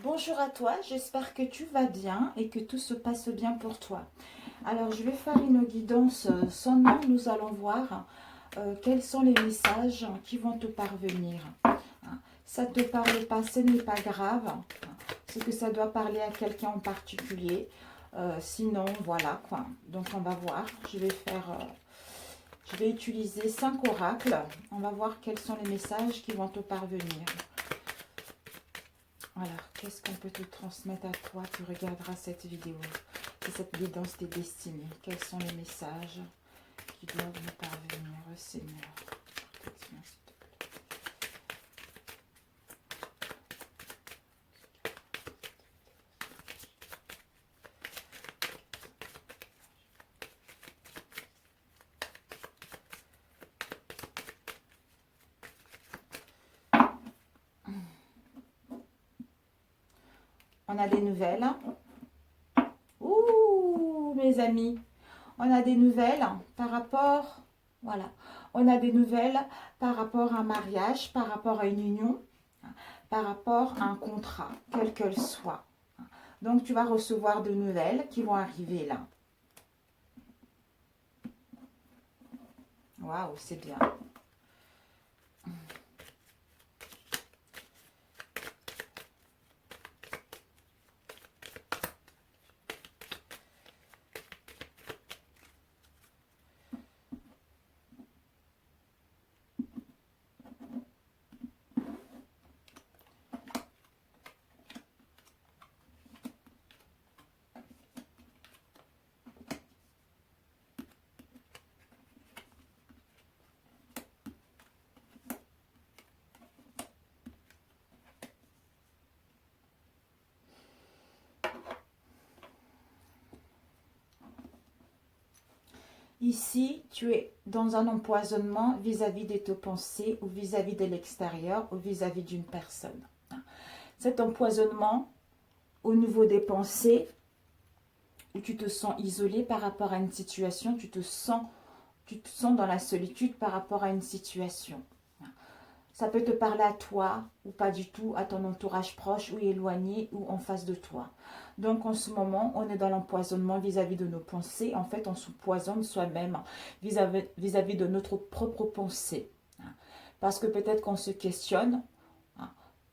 Bonjour à toi, j'espère que tu vas bien et que tout se passe bien pour toi. Alors, je vais faire une guidance sans nom. Nous allons voir quels sont les messages qui vont te parvenir. Ça ne te parle pas, ce n'est pas grave. C'est que ça doit parler à quelqu'un en particulier. Sinon, voilà quoi. Donc, on va voir. Je vais utiliser 5 oracles. On va voir quels sont les messages qui vont te parvenir. Alors, qu'est-ce qu'on peut te transmettre à toi? Tu regarderas cette vidéo. C'est cette guidance des destinées. Quels sont les messages qui doivent nous parvenir, Seigneur? Protection, s'il te plaît. On a des nouvelles. Ouh, mes amis. On a des nouvelles par rapport... Voilà. On a des nouvelles par rapport à un mariage, par rapport à une union, par rapport à un contrat, quel qu'elle soit. Donc, tu vas recevoir de nouvelles qui vont arriver là. Waouh, c'est bien. Ici, tu es dans un empoisonnement vis-à-vis de tes pensées ou vis-à-vis de l'extérieur ou vis-à-vis d'une personne. Cet empoisonnement au niveau des pensées, où tu te sens isolé par rapport à une situation, tu te sens dans la solitude par rapport à une situation. Ça peut te parler à toi ou pas du tout, à ton entourage proche ou éloigné ou en face de toi. Donc en ce moment, on est dans l'empoisonnement vis-à-vis de nos pensées. En fait, on se poisonne soi-même vis-à-vis de notre propre pensée. Parce que peut-être qu'on se questionne,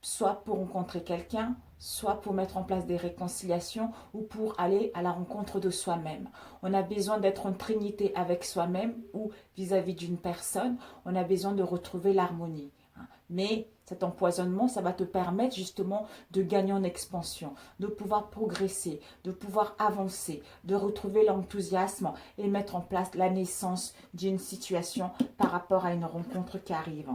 soit pour rencontrer quelqu'un, soit pour mettre en place des réconciliations ou pour aller à la rencontre de soi-même. On a besoin d'être en trinité avec soi-même ou vis-à-vis d'une personne. On a besoin de retrouver l'harmonie. Mais cet empoisonnement, ça va te permettre justement de gagner en expansion, de pouvoir progresser, de pouvoir avancer, de retrouver l'enthousiasme et mettre en place la naissance d'une situation par rapport à une rencontre qui arrive.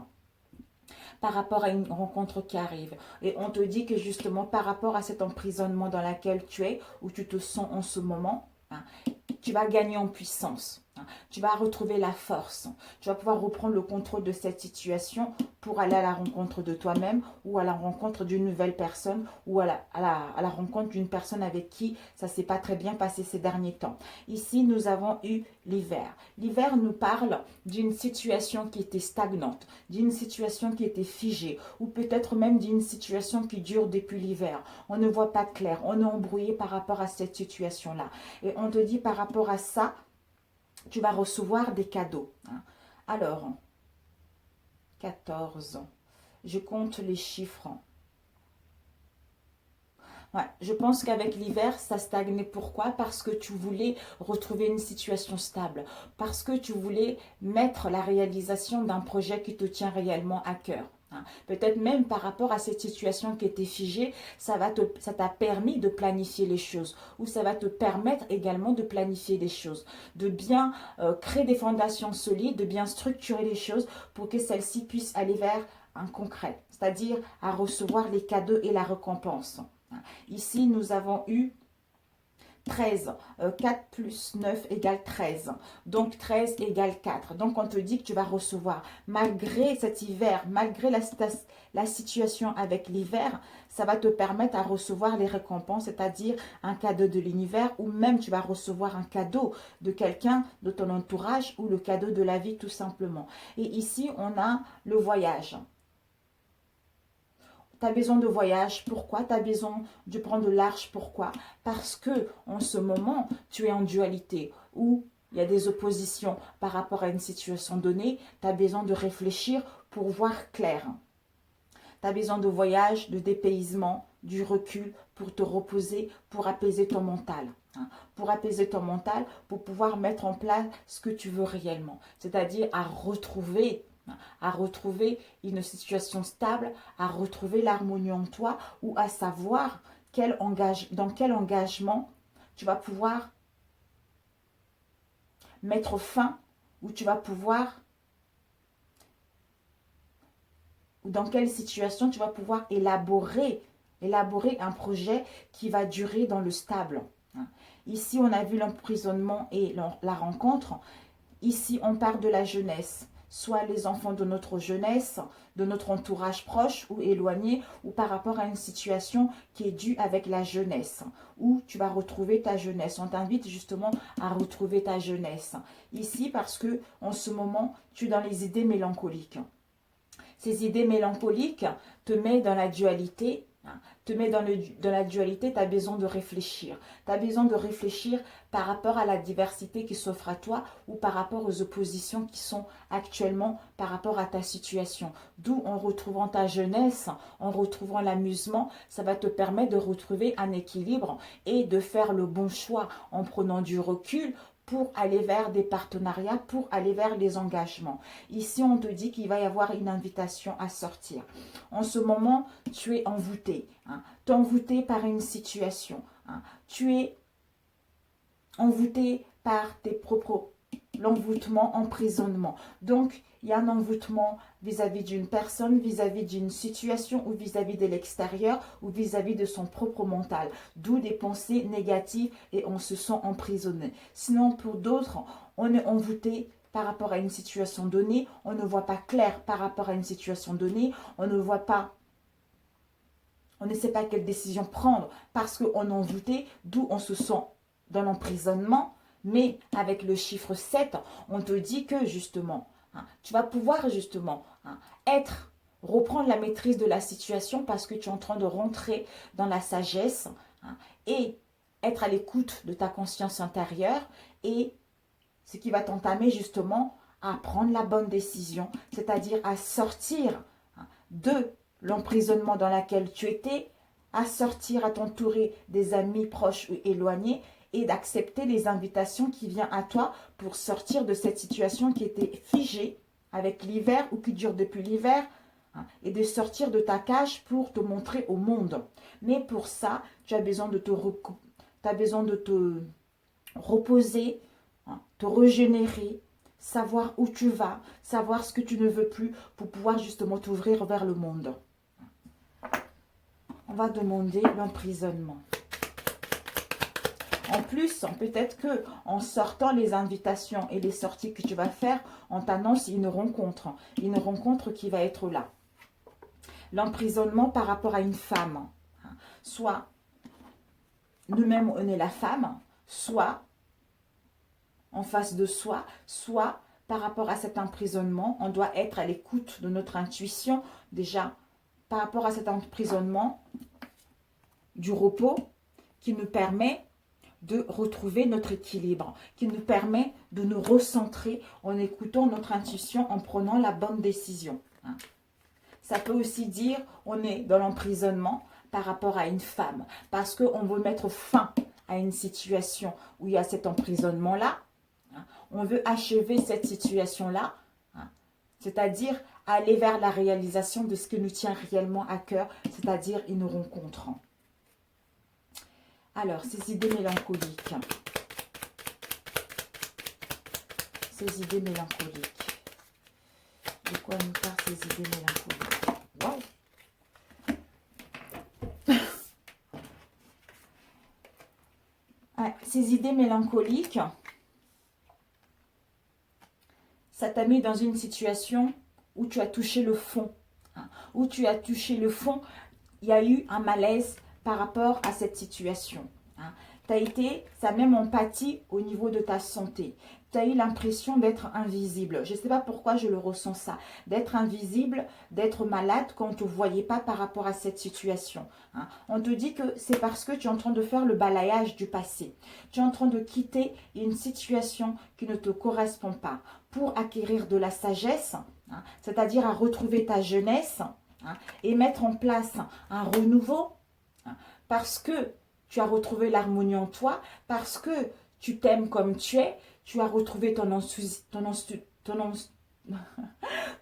Par rapport à une rencontre qui arrive. Et on te dit que justement par rapport à cet emprisonnement dans lequel tu es, où tu te sens en ce moment, tu vas gagner en puissance. Tu vas retrouver la force. Tu vas pouvoir reprendre le contrôle de cette situation pour aller à la rencontre de toi-même ou à la rencontre d'une nouvelle personne ou à la rencontre d'une personne avec qui ça ne s'est pas très bien passé ces derniers temps. Ici, nous avons eu l'hiver. L'hiver nous parle d'une situation qui était stagnante, d'une situation qui était figée ou peut-être même d'une situation qui dure depuis l'hiver. On ne voit pas clair, on est embrouillé par rapport à cette situation-là. Et on te dit par rapport à ça, tu vas recevoir des cadeaux. Alors, 14. Je compte les chiffres. Ouais, je pense qu'avec l'hiver, ça stagnait. Pourquoi? Parce que tu voulais retrouver une situation stable. Parce que tu voulais mettre la réalisation d'un projet qui te tient réellement à cœur. Peut-être même par rapport à cette situation qui était figée, ça t'a permis de planifier les choses ou ça va te permettre également de planifier des choses, de bien créer des fondations solides, de bien structurer les choses pour que celles-ci puissent aller vers un concret, c'est-à-dire à recevoir les cadeaux et la récompense. Ici, nous avons eu 13. 4 plus 9 égale 13. Donc 13 égale 4. Donc on te dit que tu vas recevoir, malgré cet hiver, malgré la situation avec l'hiver, ça va te permettre à recevoir les récompenses, c'est-à-dire un cadeau de l'univers ou même tu vas recevoir un cadeau de quelqu'un de ton entourage ou le cadeau de la vie tout simplement. Et ici, on a le voyage. Tu as besoin de voyage. Pourquoi? Tu as besoin de prendre large. Pourquoi? Parce que en ce moment, tu es en dualité ou il y a des oppositions par rapport à une situation donnée. Tu as besoin de réfléchir pour voir clair. Tu as besoin de voyage, de dépaysement, du recul pour te reposer, pour apaiser ton mental. Pour apaiser ton mental, pour pouvoir mettre en place ce que tu veux réellement. C'est-à-dire à retrouver une situation stable, à retrouver l'harmonie en toi ou à savoir dans quel engagement tu vas pouvoir mettre fin ou tu vas pouvoir ou dans quelle situation tu vas pouvoir élaborer un projet qui va durer dans le stable. Ici, on a vu l'emprisonnement et la rencontre. Ici, on parle de la jeunesse, soit les enfants de notre jeunesse, de notre entourage proche ou éloigné, ou par rapport à une situation qui est due avec la jeunesse, où tu vas retrouver ta jeunesse. On t'invite justement à retrouver ta jeunesse. Ici, parce que en ce moment, tu es dans les idées mélancoliques. Ces idées mélancoliques te mettent dans la dualité. Dans la dualité, tu as besoin de réfléchir. Tu as besoin de réfléchir par rapport à la diversité qui s'offre à toi ou par rapport aux oppositions qui sont actuellement par rapport à ta situation. D'où en retrouvant ta jeunesse, en retrouvant l'amusement, ça va te permettre de retrouver un équilibre et de faire le bon choix en prenant du recul pour aller vers des partenariats, pour aller vers des engagements. Ici, on te dit qu'il va y avoir une invitation à sortir. En ce moment, tu es envoûté. Tu es envoûté par une situation. Tu es envoûté par tes propres... l'envoûtement, emprisonnement. Donc, il y a un envoûtement vis-à-vis d'une personne, vis-à-vis d'une situation ou vis-à-vis de l'extérieur ou vis-à-vis de son propre mental. D'où des pensées négatives et on se sent emprisonné. Sinon, pour d'autres, on est envoûté par rapport à une situation donnée. On ne voit pas clair par rapport à une situation donnée. On ne voit pas... On ne sait pas quelle décision prendre parce qu'on est envoûté, d'où on se sent dans l'emprisonnement. Mais avec le chiffre 7, on te dit que justement, tu vas pouvoir justement reprendre la maîtrise de la situation parce que tu es en train de rentrer dans la sagesse et être à l'écoute de ta conscience intérieure et ce qui va t'entamer justement à prendre la bonne décision, c'est-à-dire à sortir de l'emprisonnement dans lequel tu étais, à sortir, à t'entourer des amis proches ou éloignés et d'accepter les invitations qui viennent à toi pour sortir de cette situation qui était figée avec l'hiver ou qui dure depuis l'hiver et de sortir de ta cage pour te montrer au monde. Mais pour ça, tu as besoin de te reposer, te régénérer, savoir où tu vas, savoir ce que tu ne veux plus pour pouvoir justement t'ouvrir vers le monde. On va demander l'emprisonnement. En plus, peut-être que en sortant les invitations et les sorties que tu vas faire, on t'annonce une rencontre qui va être là. L'emprisonnement par rapport à une femme. Soit nous-mêmes, on est la femme, soit en face de soi, soit par rapport à cet emprisonnement, on doit être à l'écoute de notre intuition. Déjà, par rapport à cet emprisonnement, du repos qui nous permet de retrouver notre équilibre, qui nous permet de nous recentrer en écoutant notre intuition, en prenant la bonne décision. Ça peut aussi dire on est dans l'emprisonnement par rapport à une femme, parce qu'on veut mettre fin à une situation où il y a cet emprisonnement-là. On veut achever cette situation-là, c'est-à-dire aller vers la réalisation de ce que nous tient réellement à cœur, c'est-à-dire une rencontre. Alors, ces idées mélancoliques. Ces idées mélancoliques. De quoi nous parlent ces idées mélancoliques? Wow. Ces idées mélancoliques, ça t'a mis dans une situation où tu as touché le fond. Où tu as touché le fond, il y a eu un malaise par rapport à cette situation. Hein. Ça a même empathie au niveau de ta santé. Tu as eu l'impression d'être invisible. Je ne sais pas pourquoi je le ressens ça. D'être invisible, d'être malade quand on ne te voyait pas par rapport à cette situation. Hein. On te dit que c'est parce que tu es en train de faire le balayage du passé. Tu es en train de quitter une situation qui ne te correspond pas pour acquérir de la sagesse, hein, c'est-à-dire à retrouver ta jeunesse, hein, et mettre en place un renouveau, hein, parce que tu as retrouvé l'harmonie en toi, parce que tu t'aimes comme tu es, tu as retrouvé ton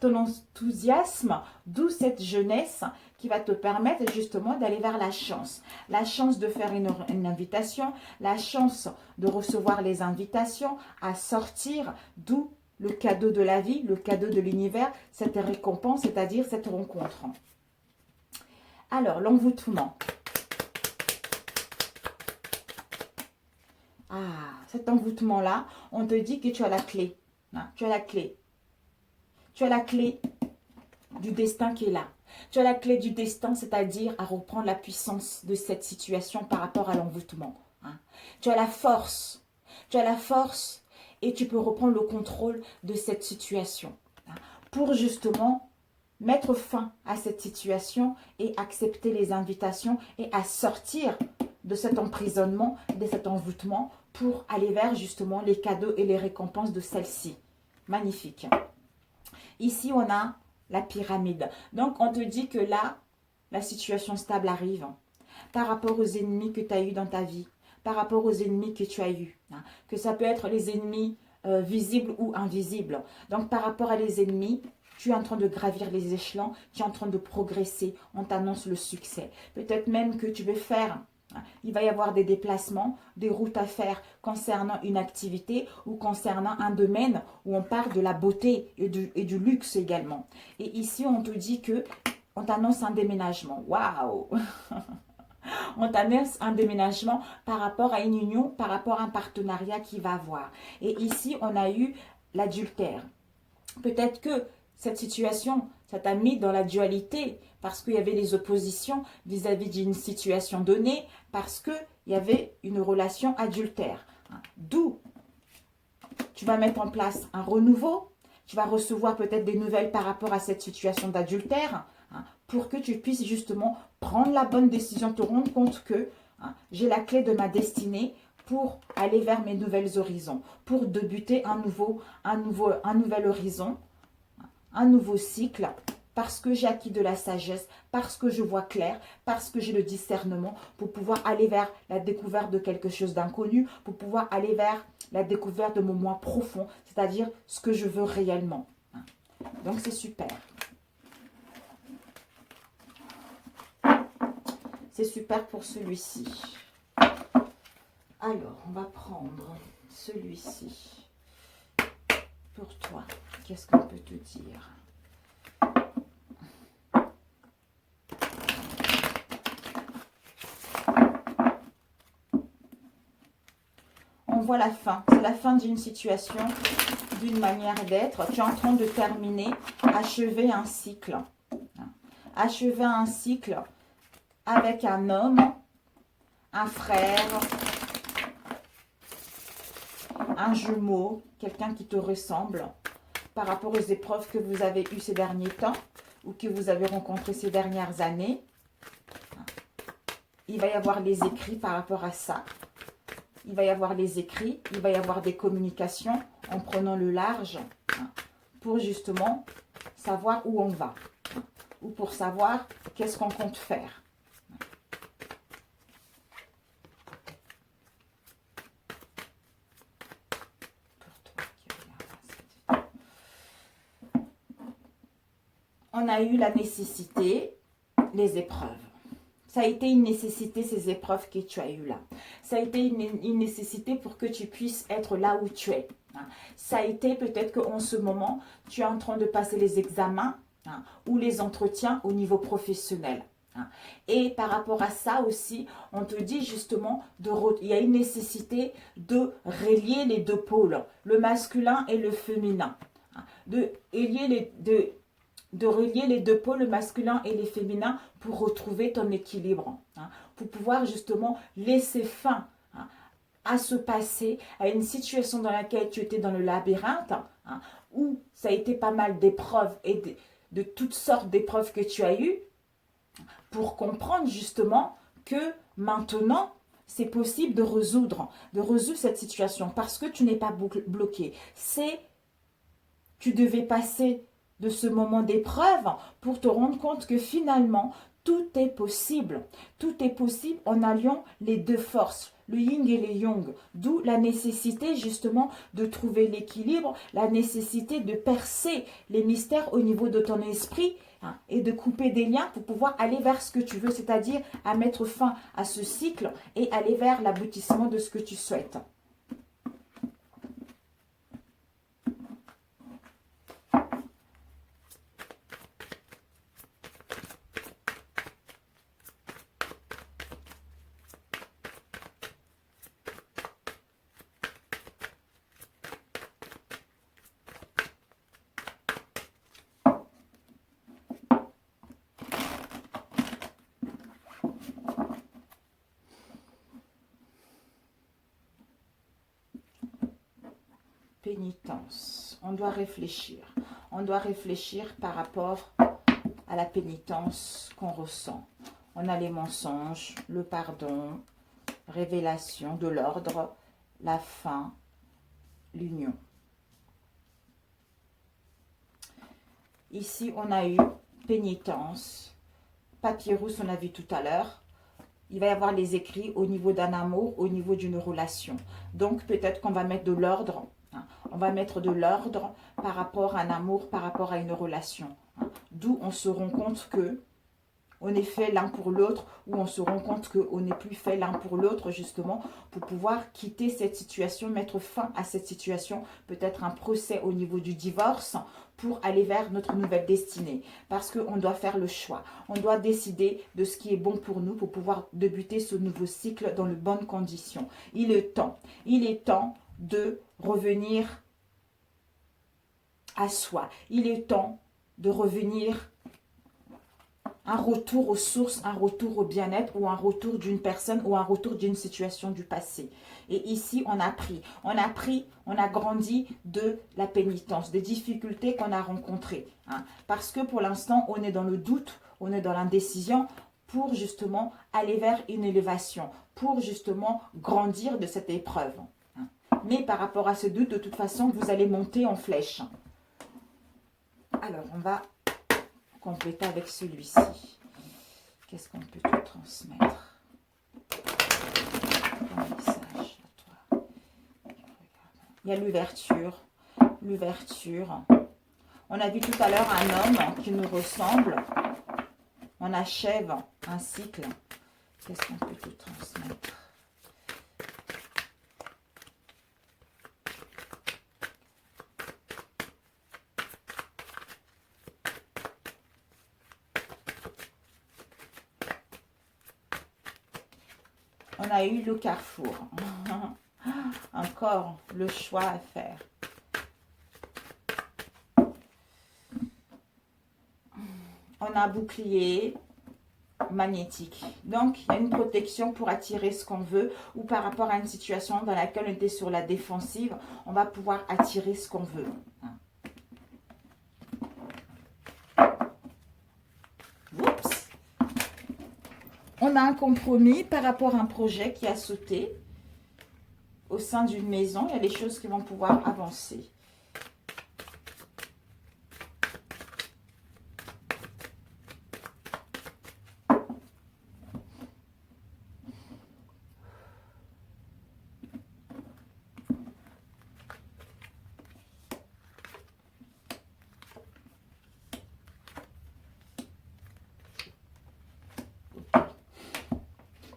enthousiasme, d'où cette jeunesse qui va te permettre justement d'aller vers la chance. La chance de faire une invitation, la chance de recevoir les invitations à sortir, d'où le cadeau de la vie, le cadeau de l'univers, cette récompense, c'est-à-dire cette rencontre. Alors, l'envoûtement. Ah, cet envoûtement-là, on te dit que tu as la clé. Hein, tu as la clé. Tu as la clé du destin qui est là. Tu as la clé du destin, c'est-à-dire à reprendre la puissance de cette situation par rapport à l'envoûtement. Hein. Tu as la force. Tu as la force et tu peux reprendre le contrôle de cette situation. Hein, pour justement mettre fin à cette situation et accepter les invitations et à sortir de cet emprisonnement, de cet envoûtement pour aller vers justement les cadeaux et les récompenses de celle-ci. Magnifique. Ici, on a la pyramide. Donc, on te dit que là, la situation stable arrive par rapport aux ennemis que tu as eus dans ta vie, par rapport aux ennemis que tu as eus. Hein, que ça peut être les ennemis visibles ou invisibles. Donc, par rapport à les ennemis, tu es en train de gravir les échelons, tu es en train de progresser, on t'annonce le succès. Peut-être même que tu veux faire, il va y avoir des déplacements, des routes à faire concernant une activité ou concernant un domaine où on parle de la beauté et du luxe également. Et ici, on te dit que on t'annonce un déménagement. Waouh! On t'annonce un déménagement par rapport à une union, par rapport à un partenariat qui va avoir. Et ici, on a eu l'adultère. Peut-être que cette situation, ça t'a mis dans la dualité parce qu'il y avait des oppositions vis-à-vis d'une situation donnée, parce qu'il y avait une relation adultère. D'où tu vas mettre en place un renouveau, tu vas recevoir peut-être des nouvelles par rapport à cette situation d'adultère, pour que tu puisses justement prendre la bonne décision, te rendre compte que j'ai la clé de ma destinée pour aller vers mes nouvelles horizons, pour débuter un nouvel horizon, un nouveau cycle, parce que j'ai acquis de la sagesse, parce que je vois clair, parce que j'ai le discernement, pour pouvoir aller vers la découverte de quelque chose d'inconnu, pour pouvoir aller vers la découverte de mon moi profond, c'est-à-dire ce que je veux réellement. Donc c'est super. C'est super pour celui-ci. Alors, on va prendre celui-ci. Pour toi, qu'est-ce qu'on peut te dire? On voit la fin. C'est la fin d'une situation, d'une manière d'être. Tu es en train de terminer, achever un cycle. Achever un cycle avec un homme, un frère, un jumeau, quelqu'un qui te ressemble par rapport aux épreuves que vous avez eues ces derniers temps ou que vous avez rencontrées ces dernières années. Il va y avoir les écrits par rapport à ça. Il va y avoir les écrits, il va y avoir des communications en prenant le large pour justement savoir où on va ou pour savoir qu'est-ce qu'on compte faire. On a eu la nécessité, les épreuves. Ça a été une nécessité, ces épreuves que tu as eues là. Ça a été une nécessité pour que tu puisses être là où tu es. Ça a été peut-être qu'en ce moment, tu es en train de passer les examens ou les entretiens au niveau professionnel. Et par rapport à ça aussi, on te dit justement, il y a une nécessité de relier les deux pôles, le masculin et le féminin. De relier les deux pôles, le masculin et le féminin, pour retrouver ton équilibre. Pour pouvoir justement laisser fin à ce passé, à une situation dans laquelle tu étais dans le labyrinthe, hein, où ça a été pas mal d'épreuves et de toutes sortes d'épreuves que tu as eues, pour comprendre justement que maintenant, c'est possible de résoudre cette situation parce que tu n'es pas bloqué. Tu devais passer de ce moment d'épreuve pour te rendre compte que finalement, tout est possible. Tout est possible en alliant les deux forces, le yin et le yang. D'où la nécessité justement de trouver l'équilibre, la nécessité de percer les mystères au niveau de ton esprit, hein, et de couper des liens pour pouvoir aller vers ce que tu veux, c'est-à-dire à mettre fin à ce cycle et aller vers l'aboutissement de ce que tu souhaites. Pénitence. On doit réfléchir. On doit réfléchir par rapport à la pénitence qu'on ressent. On a les mensonges, le pardon, révélation de l'ordre, la fin, l'union. Ici, on a eu pénitence, papyrus, on a vu tout à l'heure. Il va y avoir les écrits au niveau d'un amour, au niveau d'une relation. Donc, peut-être qu'on va mettre de l'ordre. On va mettre de l'ordre par rapport à un amour, par rapport à une relation. D'où on se rend compte que on est fait l'un pour l'autre, ou on se rend compte qu'on n'est plus fait l'un pour l'autre, justement, pour pouvoir quitter cette situation, mettre fin à cette situation, peut-être un procès au niveau du divorce, pour aller vers notre nouvelle destinée. Parce qu'on doit faire le choix. On doit décider de ce qui est bon pour nous, pour pouvoir débuter ce nouveau cycle dans de bonnes conditions. Il est temps. Il est temps de revenir à soi. Il est temps de revenir, un retour aux sources, un retour au bien-être, ou un retour d'une personne, ou un retour d'une situation du passé. Et ici, on a grandi de la pénitence, des difficultés qu'on a rencontrées. Parce que pour l'instant, on est dans le doute, on est dans l'indécision, pour justement aller vers une élévation, pour justement grandir de cette épreuve. Mais par rapport à ce doute, de toute façon, vous allez monter en flèche. Alors, on va compléter avec celui-ci. Qu'est-ce qu'on peut te transmettre? Un message à toi. Il y a l'ouverture. L'ouverture. On a vu tout à l'heure un homme qui nous ressemble. On achève un cycle. Qu'est-ce qu'on peut te transmettre? On a eu le carrefour. Encore le choix à faire. On a un bouclier magnétique. Donc, il y a une protection pour attirer ce qu'on veut, ou par rapport à une situation dans laquelle on était sur la défensive, on va pouvoir attirer ce qu'on veut. Oups. On a un compromis par rapport à un projet qui a sauté au sein d'une maison. Il y a des choses qui vont pouvoir avancer.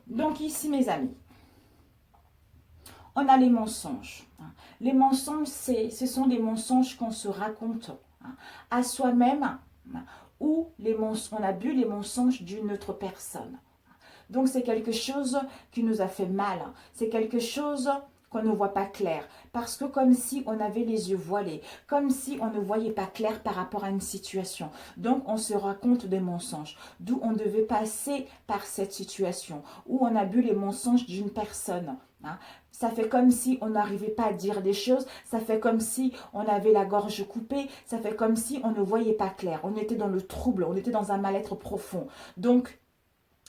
Donc ici, mes amis, on a les mensonges. Les mensonges, ce sont des mensonges qu'on se raconte à soi-même, ou on a bu les mensonges d'une autre personne. Donc c'est quelque chose qui nous a fait mal. C'est quelque chose qu'on ne voit pas clair. Parce que comme si on avait les yeux voilés, comme si on ne voyait pas clair par rapport à une situation. Donc on se raconte des mensonges, d'où on devait passer par cette situation, où on a bu les mensonges d'une personne. Hein. Ça fait comme si on n'arrivait pas à dire des choses, ça fait comme si on avait la gorge coupée, ça fait comme si on ne voyait pas clair. On était dans le trouble, on était dans un mal-être profond. Donc,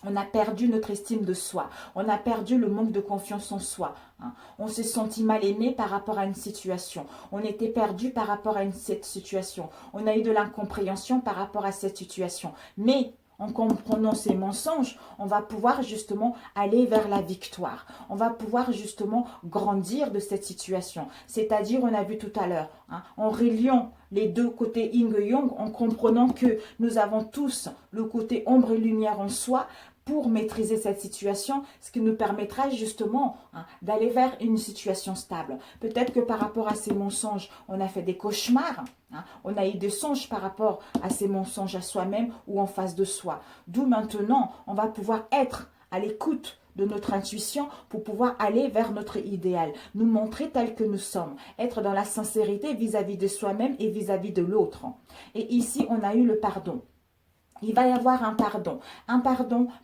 on a perdu notre estime de soi. On a perdu le manque de confiance en soi. Hein. On s'est senti mal aimé par rapport à une situation. On était perdu par rapport à cette situation. On a eu de l'incompréhension par rapport à cette situation. Mais en comprenant ces mensonges, on va pouvoir justement aller vers la victoire. On va pouvoir justement grandir de cette situation. C'est-à-dire, on a vu tout à l'heure, hein, en reliant les deux côtés yin et yang, en comprenant que nous avons tous le côté ombre et lumière en soi, pour maîtriser cette situation, ce qui nous permettra justement d'aller vers une situation stable. Peut-être que par rapport à ces mensonges, on a fait des cauchemars, on a eu des songes par rapport à ces mensonges à soi-même ou en face de soi. D'où maintenant, on va pouvoir être à l'écoute de notre intuition pour pouvoir aller vers notre idéal, nous montrer tel que nous sommes, être dans la sincérité vis-à-vis de soi-même et vis-à-vis de l'autre. Et ici, on a eu le pardon. Il va y avoir un pardon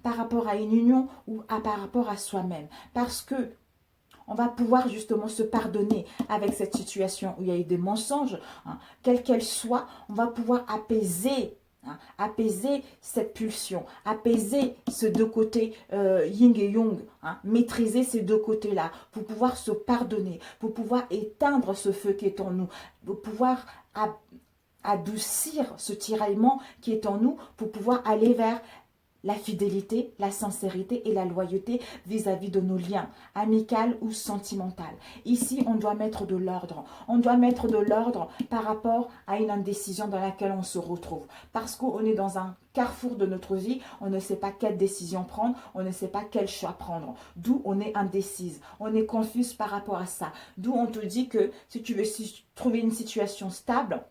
par rapport à une union ou par rapport à soi-même. Parce que on va pouvoir justement se pardonner avec cette situation où il y a eu des mensonges, quelle qu'elle soit, on va pouvoir apaiser cette pulsion, apaiser ces deux côtés yin et yang, maîtriser ces deux côtés-là pour pouvoir se pardonner, pour pouvoir éteindre ce feu qui est en nous, pour pouvoir adoucir ce tiraillement qui est en nous pour pouvoir aller vers la fidélité, la sincérité et la loyauté vis-à-vis de nos liens, amicaux ou sentimentaux. Ici, on doit mettre de l'ordre. On doit mettre de l'ordre par rapport à une indécision dans laquelle on se retrouve. Parce qu'on est dans un carrefour de notre vie, on ne sait pas quelle décision prendre, on ne sait pas quel choix prendre. D'où on est indécise, on est confuse par rapport à ça. D'où on te dit que si tu veux trouver une situation stable,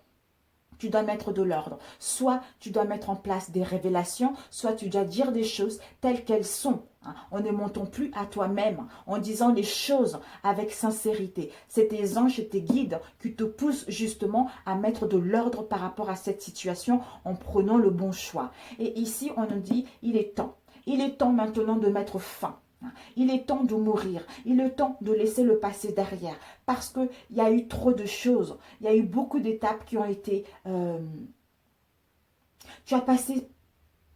tu dois mettre de l'ordre. Soit tu dois mettre en place des révélations, soit tu dois dire des choses telles qu'elles sont. En ne mentant plus à toi-même, en disant les choses avec sincérité. C'est tes anges et tes guides qui te poussent justement à mettre de l'ordre par rapport à cette situation en prenant le bon choix. Et ici, on nous dit, il est temps. Il est temps maintenant de mettre fin. Il est temps de mourir, il est temps de laisser le passé derrière parce qu'il y a eu trop de choses, il y a eu beaucoup d'étapes qui ont été... Tu as passé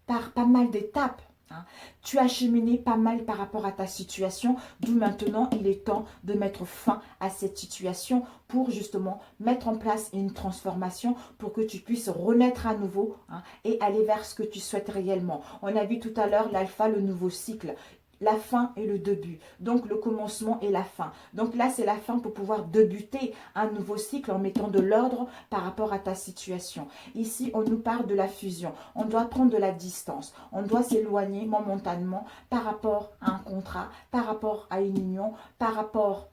par pas mal d'étapes, tu as cheminé pas mal par rapport à ta situation, d'où maintenant il est temps de mettre fin à cette situation pour justement mettre en place une transformation pour que tu puisses renaître à nouveau et aller vers ce que tu souhaites réellement. On a vu tout à l'heure l'alpha, le nouveau cycle. La fin et le début, donc le commencement et la fin. Donc là, c'est la fin pour pouvoir débuter un nouveau cycle en mettant de l'ordre par rapport à ta situation. Ici, on nous parle de la fusion. On doit prendre de la distance. On doit s'éloigner momentanément par rapport à un contrat, par rapport à une union, par rapport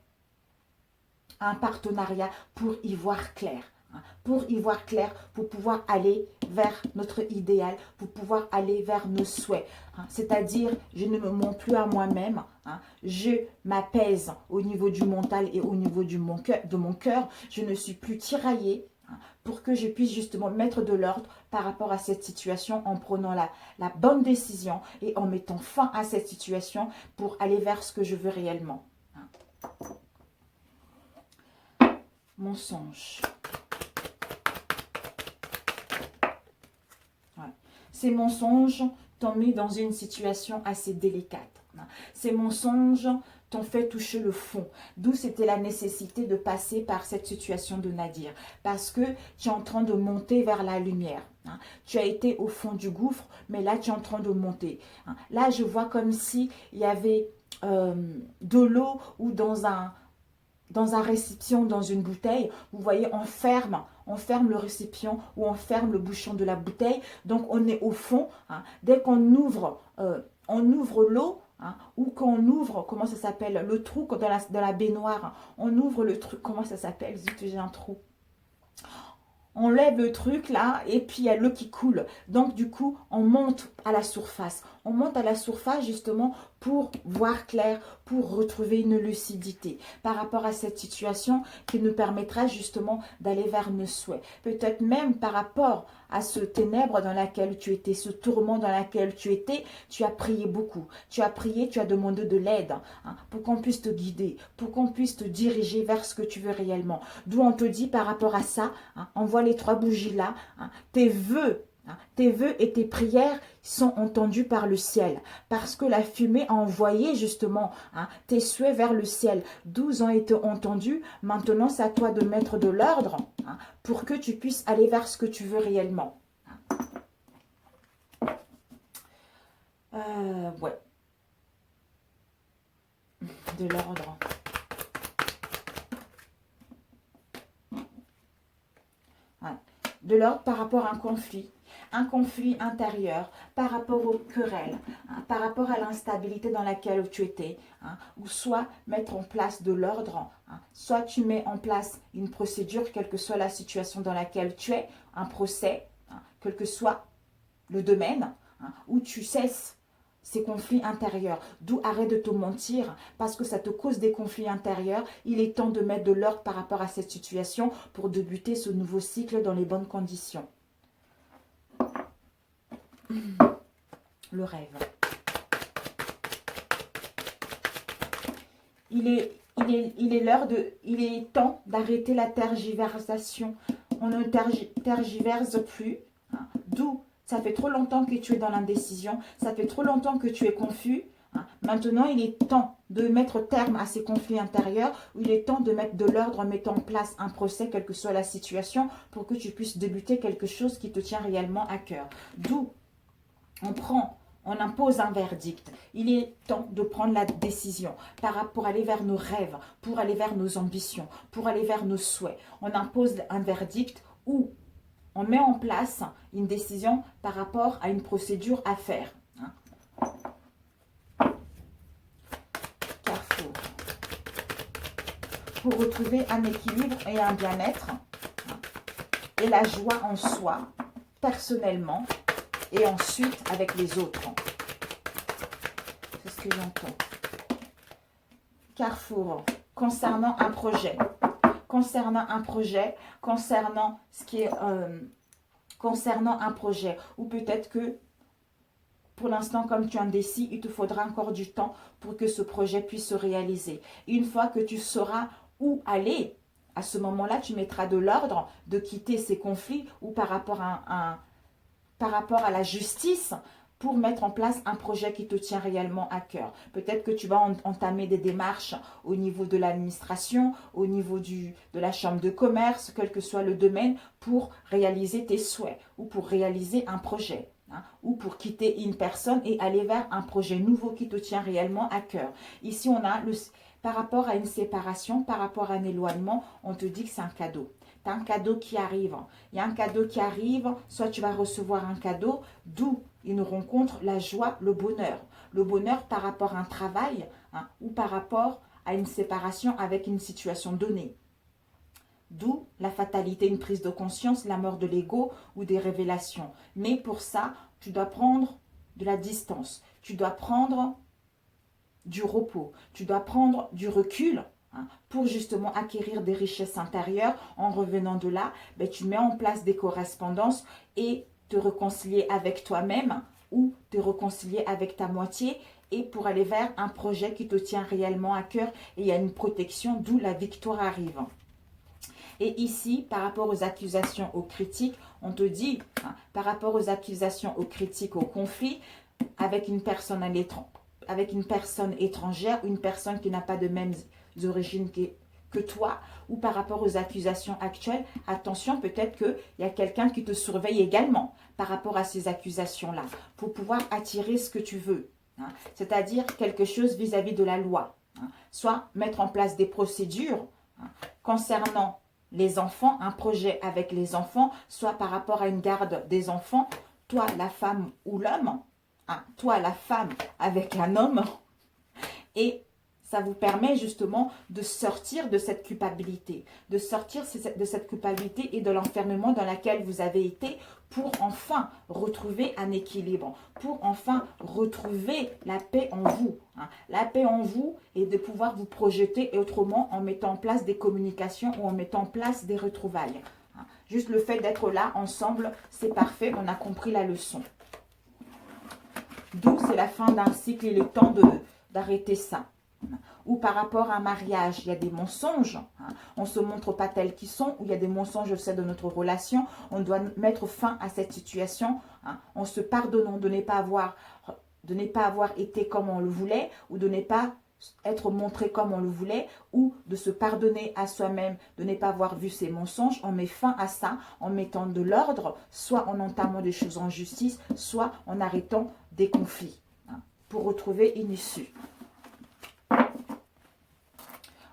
à un partenariat pour y voir clair. Pour y voir clair, pour pouvoir aller vers notre idéal, pour pouvoir aller vers nos souhaits. C'est-à-dire, je ne me mens plus à moi-même, je m'apaise au niveau du mental et au niveau de mon cœur. Je ne suis plus tiraillée pour que je puisse justement mettre de l'ordre par rapport à cette situation en prenant la bonne décision et en mettant fin à cette situation pour aller vers ce que je veux réellement. Mensonge. Ces mensonges t'ont mis dans une situation assez délicate. Ces mensonges t'ont fait toucher le fond. D'où c'était la nécessité de passer par cette situation de Nadir. Parce que tu es en train de monter vers la lumière. Tu as été au fond du gouffre, mais là tu es en train de monter. Là je vois comme s'il y avait de l'eau ou dans un récipient, dans une bouteille, vous voyez, on ferme le récipient ou on ferme le bouchon de la bouteille. Donc, on est au fond. Dès qu'on ouvre l'eau, ou qu'on ouvre, comment ça s'appelle, le trou dans la baignoire, on ouvre le truc, comment ça s'appelle, zut, j'ai un trou. On lève le truc là et puis il y a l'eau qui coule. Donc du coup, on monte à la surface. On monte à la surface justement pour voir clair, pour retrouver une lucidité par rapport à cette situation qui nous permettra justement d'aller vers nos souhaits. Peut-être même par rapport à ce ténèbre dans laquelle tu étais, ce tourment dans lequel tu étais, tu as prié beaucoup. Tu as prié, tu as demandé de l'aide pour qu'on puisse te guider, pour qu'on puisse te diriger vers ce que tu veux réellement. D'où on te dit par rapport à ça, on voit les 3 bougies là, tes vœux et tes prières sont entendus par le ciel. Parce que la fumée a envoyé justement tes souhaits vers le ciel. 12 ont été entendus. Maintenant, c'est à toi de mettre de l'ordre pour que tu puisses aller vers ce que tu veux réellement. Ouais. De l'ordre. Ouais. De l'ordre par rapport à un conflit intérieur, par rapport aux querelles, par rapport à l'instabilité dans laquelle tu étais, ou soit mettre en place de l'ordre, soit tu mets en place une procédure, quelle que soit la situation dans laquelle tu es, un procès, quel que soit le domaine, où tu cesses ces conflits intérieurs. D'où arrête de te mentir parce que ça te cause des conflits intérieurs. Il est temps de mettre de l'ordre par rapport à cette situation pour débuter ce nouveau cycle dans les bonnes conditions. Le rêve. Il est temps d'arrêter la tergiversation. On ne tergiverse plus. D'où ça fait trop longtemps que tu es dans l'indécision. Ça fait trop longtemps que tu es confus. Maintenant, il est temps de mettre terme à ces conflits intérieurs. Il est temps de mettre de l'ordre en mettant en place un procès, quelle que soit la situation, pour que tu puisses débuter quelque chose qui te tient réellement à cœur. D'où on impose un verdict. Il est temps de prendre la décision pour aller vers nos rêves, pour aller vers nos ambitions, pour aller vers nos souhaits. On impose un verdict où on met en place une décision par rapport à une procédure à faire. Carrefour. Pour retrouver un équilibre et un bien-être et la joie en soi, personnellement, et ensuite avec les autres. C'est ce que j'entends. Carrefour, concernant un projet. Concernant un projet, concernant ce qui est... concernant un projet. Ou peut-être que, pour l'instant, comme tu es indécis, il te faudra encore du temps pour que ce projet puisse se réaliser. Et une fois que tu sauras où aller, à ce moment-là, tu mettras de l'ordre de quitter ces conflits ou par rapport à la justice pour mettre en place un projet qui te tient réellement à cœur. Peut-être que tu vas entamer des démarches au niveau de l'administration, au niveau de la chambre de commerce, quel que soit le domaine, pour réaliser tes souhaits ou pour réaliser un projet. Ou pour quitter une personne et aller vers un projet nouveau qui te tient réellement à cœur. Ici, on a par rapport à une séparation, par rapport à un éloignement, on te dit que c'est un cadeau. Tu as un cadeau qui arrive. Il y a un cadeau qui arrive, soit tu vas recevoir un cadeau, d'où une rencontre, la joie, le bonheur. Le bonheur par rapport à un travail ou par rapport à une séparation avec une situation donnée. D'où la fatalité, une prise de conscience, la mort de l'ego ou des révélations. Mais pour ça, tu dois prendre de la distance. Tu dois prendre du repos. Tu dois prendre du recul pour justement acquérir des richesses intérieures. En revenant de là, tu mets en place des correspondances et te réconcilier avec toi-même ou te réconcilier avec ta moitié et pour aller vers un projet qui te tient réellement à cœur. Et il y a une protection, d'où la victoire arrive. Et ici, par rapport aux accusations, aux critiques, on te dit, par rapport aux accusations, aux critiques, aux conflits, avec une personne étrangère, une personne qui n'a pas de mêmes origines que toi, ou par rapport aux accusations actuelles, attention, peut-être qu'il y a quelqu'un qui te surveille également par rapport à ces accusations-là, pour pouvoir attirer ce que tu veux, c'est-à-dire quelque chose vis-à-vis de la loi, soit mettre en place des procédures concernant les enfants, un projet avec les enfants, soit par rapport à une garde des enfants, toi la femme ou l'homme, toi la femme avec un homme, et Ça vous permet justement de sortir de cette culpabilité, de sortir de cette culpabilité et de l'enfermement dans laquelle vous avez été pour enfin retrouver un équilibre, pour enfin retrouver la paix en vous. La paix en vous et de pouvoir vous projeter autrement en mettant en place des communications ou en mettant en place des retrouvailles. Juste le fait d'être là ensemble, c'est parfait, on a compris la leçon. D'où c'est la fin d'un cycle et le temps d'arrêter ça. Ou par rapport à un mariage, il y a des mensonges. On ne se montre pas tels qu'ils sont. Ou il y a des mensonges au sein de notre relation. On doit mettre fin à cette situation. En se pardonnant de ne pas avoir été comme on le voulait. Ou de ne pas être montré comme on le voulait. Ou de se pardonner à soi-même, de ne pas avoir vu ces mensonges. On met fin à ça en mettant de l'ordre. Soit en entamant des choses en justice. Soit en arrêtant des conflits. Pour retrouver une issue.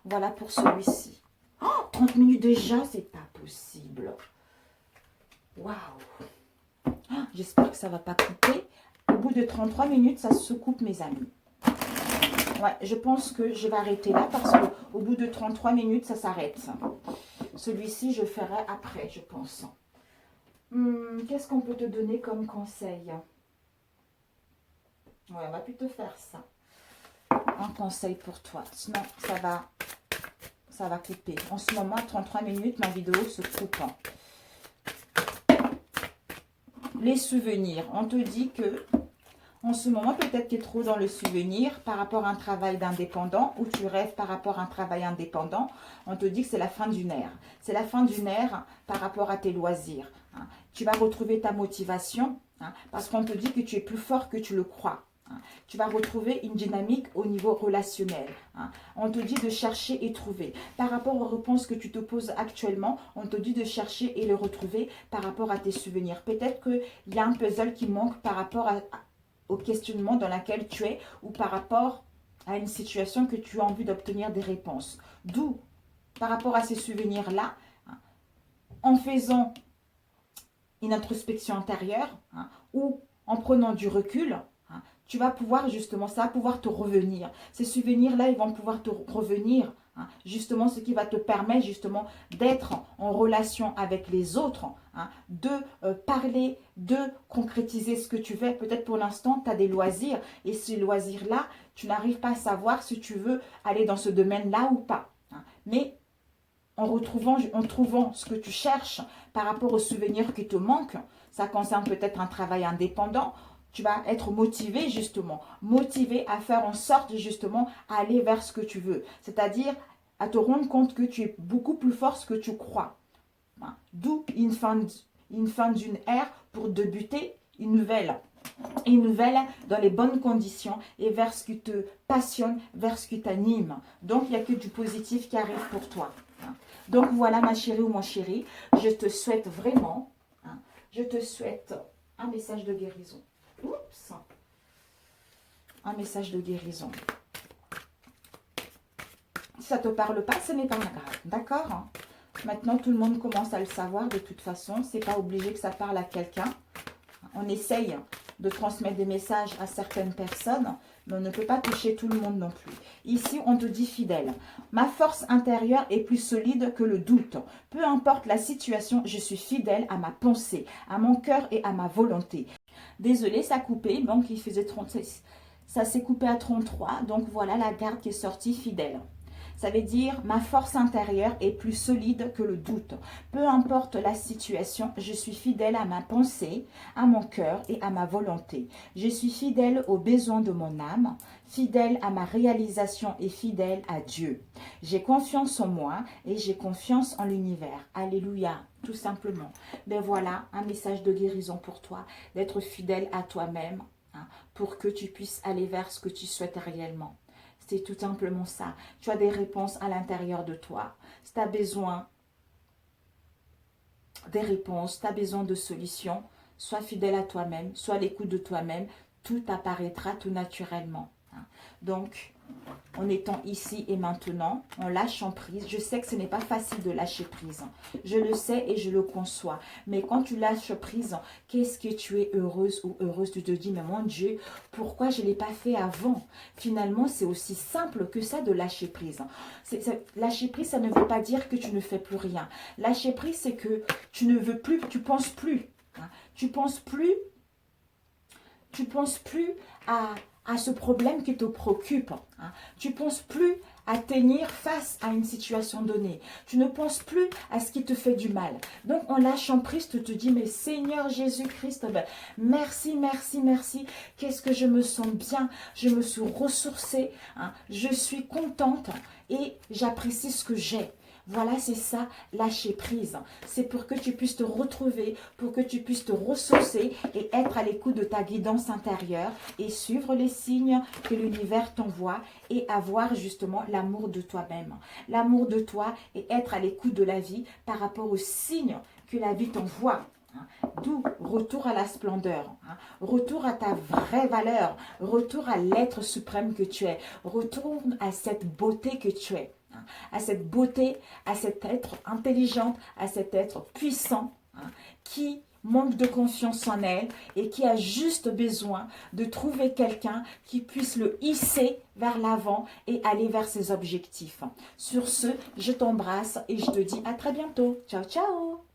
Voilà pour celui-ci. Oh, 30 minutes déjà, c'est pas possible. Waouh. J'espère que ça ne va pas couper. Au bout de 33 minutes, ça se coupe, mes amis. Ouais, je pense que je vais arrêter là parce qu'au bout de 33 minutes, ça s'arrête. Celui-ci, je ferai après, je pense. Qu'est-ce qu'on peut te donner comme conseil? Ouais, on va plutôt faire ça. Un conseil pour toi. Sinon, ça va couper. En ce moment, à 33 minutes, ma vidéo se coupe. Les souvenirs. On te dit que, en ce moment, peut-être tu es trop dans le souvenir par rapport à un travail d'indépendant ou tu rêves par rapport à un travail indépendant. On te dit que c'est la fin d'une ère. C'est la fin d'une ère par rapport à tes loisirs. Tu vas retrouver ta motivation parce qu'on te dit que tu es plus fort que tu le crois. Tu vas retrouver une dynamique au niveau relationnel. On te dit de chercher et trouver. Par rapport aux réponses que tu te poses actuellement, on te dit de chercher et le retrouver par rapport à tes souvenirs. Peut-être qu'il y a un puzzle qui manque par rapport au questionnement dans lequel tu es ou par rapport à une situation que tu as envie d'obtenir des réponses. D'où, par rapport à ces souvenirs-là, en faisant une introspection intérieure ou en prenant du recul, tu vas pouvoir justement, ça va pouvoir te revenir. Ces souvenirs-là, ils vont pouvoir te revenir. Justement, ce qui va te permettre justement d'être en relation avec les autres, de parler, de concrétiser ce que tu veux. Peut-être pour l'instant, tu as des loisirs et ces loisirs-là, tu n'arrives pas à savoir si tu veux aller dans ce domaine-là ou pas. Mais en trouvant ce que tu cherches par rapport aux souvenirs qui te manquent, ça concerne peut-être un travail indépendant, tu vas être motivé justement, motivé à faire en sorte justement à aller vers ce que tu veux. C'est-à-dire à te rendre compte que tu es beaucoup plus fort que tu crois. D'où une fin d'une ère pour débuter une nouvelle dans les bonnes conditions et vers ce qui te passionne, vers ce qui t'anime. Donc, il n'y a que du positif qui arrive pour toi. Donc, voilà ma chérie ou mon chéri, je te souhaite vraiment, je te souhaite un message de guérison. Oups. Un message de guérison. Si ça ne te parle pas, ce n'est pas grave. D'accord? Maintenant, tout le monde commence à le savoir de toute façon. Ce n'est pas obligé que ça parle à quelqu'un. On essaye de transmettre des messages à certaines personnes, mais on ne peut pas toucher tout le monde non plus. Ici, on te dit fidèle. Ma force intérieure est plus solide que le doute. Peu importe la situation, je suis fidèle à ma pensée, à mon cœur et à ma volonté. Désolée, ça a coupé, donc il faisait 36. Ça s'est coupé à 33, donc voilà la carte qui est sortie fidèle. Ça veut dire, ma force intérieure est plus solide que le doute. Peu importe la situation, je suis fidèle à ma pensée, à mon cœur et à ma volonté. Je suis fidèle aux besoins de mon âme, fidèle à ma réalisation et fidèle à Dieu. J'ai confiance en moi et j'ai confiance en l'univers. Alléluia, tout simplement. Ben voilà, un message de guérison pour toi, d'être fidèle à toi-même, pour que tu puisses aller vers ce que tu souhaites réellement. C'est tout simplement ça. Tu as des réponses à l'intérieur de toi. Si tu as besoin des réponses, tu as besoin de solutions, sois fidèle à toi-même, sois à l'écoute de toi-même, tout apparaîtra tout naturellement. Donc, en étant ici et maintenant, en lâchant prise. Je sais que ce n'est pas facile de lâcher prise. Je le sais et je le conçois. Mais quand tu lâches prise, qu'est-ce que tu es heureuse ou heureuse? Tu te dis, mais mon Dieu, pourquoi je ne l'ai pas fait avant? Finalement, c'est aussi simple que ça de lâcher prise. Lâcher prise, ça ne veut pas dire que tu ne fais plus rien. Lâcher prise, c'est que tu ne veux plus, tu penses plus. Tu penses plus à ce problème qui te préoccupe. Tu ne penses plus à tenir face à une situation donnée. Tu ne penses plus à ce qui te fait du mal. Donc, en lâchant prise, tu te dis, mais Seigneur Jésus-Christ, merci, merci, merci. Qu'est-ce que je me sens bien. Je me suis ressourcée. Je suis contente et j'apprécie ce que j'ai. Voilà, c'est ça, lâcher prise. C'est pour que tu puisses te retrouver, pour que tu puisses te ressourcer et être à l'écoute de ta guidance intérieure et suivre les signes que l'univers t'envoie et avoir justement l'amour de toi-même. L'amour de toi et être à l'écoute de la vie par rapport aux signes que la vie t'envoie. D'où retour à la splendeur, retour à ta vraie valeur, retour à l'être suprême que tu es, retourne à cette beauté que tu es. À cette beauté, à cet être intelligent, à cet être puissant qui manque de confiance en elle et qui a juste besoin de trouver quelqu'un qui puisse le hisser vers l'avant et aller vers ses objectifs. Sur ce, je t'embrasse et je te dis à très bientôt. Ciao, ciao!